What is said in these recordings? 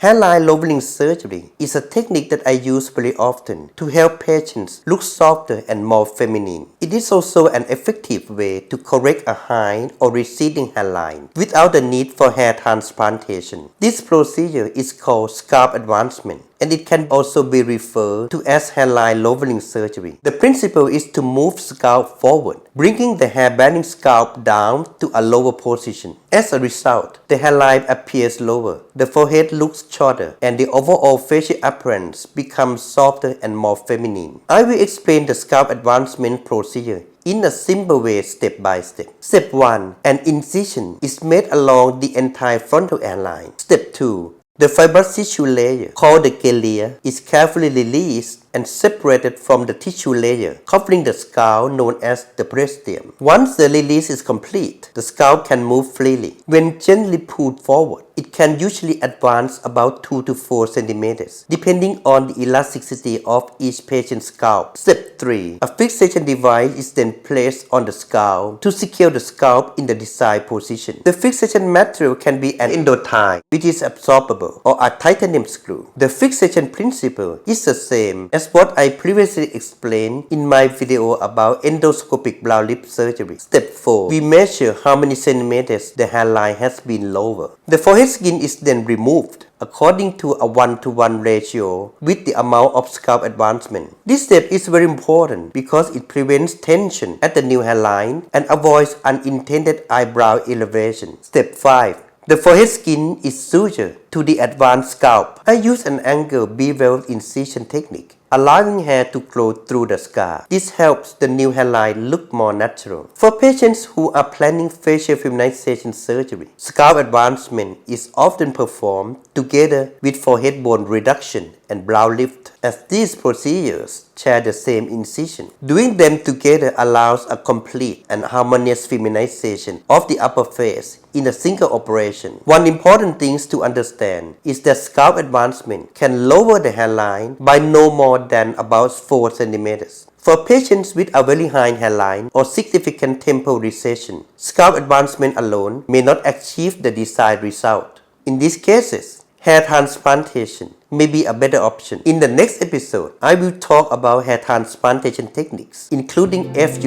Hairline lowering surgery is a technique that I use very often to help patients look softer and more feminine. It is also an effective way to correct a high or receding hairline without the need for hair transplantation. This procedure is called scalp advancement, and it can also be referred to as hairline lowering surgery. The principle is to move scalp forward, bringing the hair-bearing scalp down to a lower position. As a result, the hairline appears lower, the forehead looks shorter, and the overall facial appearance becomes softer and more feminine. I will explain the scalp advancement procedure in a simple way step by step. Step 1. An incision is made along the entire frontal hairline. Step 2. The fibrous tissue layer, called the cilia, is carefully released and separated from the tissue layer covering the scalp known as the peristeum. Once the release is complete, the scalp can move freely. When gently pulled forward, it can usually advance about 2 to 4 centimeters, depending on the elasticity of each patient's scalp. Step 3. A fixation device is then placed on the scalp to secure the scalp in the desired position. The fixation material can be an endotyne, which is absorbable, or a titanium screw. The fixation principle is the same as what I previously explained in my video about endoscopic brow lip surgery. Step 4. We measure how many centimeters the hairline has been lowered. The forehead skin is then removed according to a 1-to-1 ratio with the amount of scalp advancement. This step is very important because it prevents tension at the new hairline and avoids unintended eyebrow elevation. Step 5. The forehead skin is sutured to the advanced scalp. I use an angle bevel incision technique, allowing hair to grow through the scalp. This helps the new hairline look more natural. For patients who are planning facial feminization surgery, scalp advancement is often performed together with forehead bone reduction and brow lift, as these procedures share the same incision. Doing them together allows a complete and harmonious feminization of the upper face in a single operation. One important thing to understand is that scalp advancement can lower the hairline by no more than about 4 centimeters. For patients with a very high hairline or significant temple recession, scalp advancement alone may not achieve the desired result. In these cases, hair transplantation may be a better option. In the next episode, I will talk about hair transplantation techniques, including FUT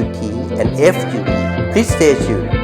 and FUE. Please stay tuned.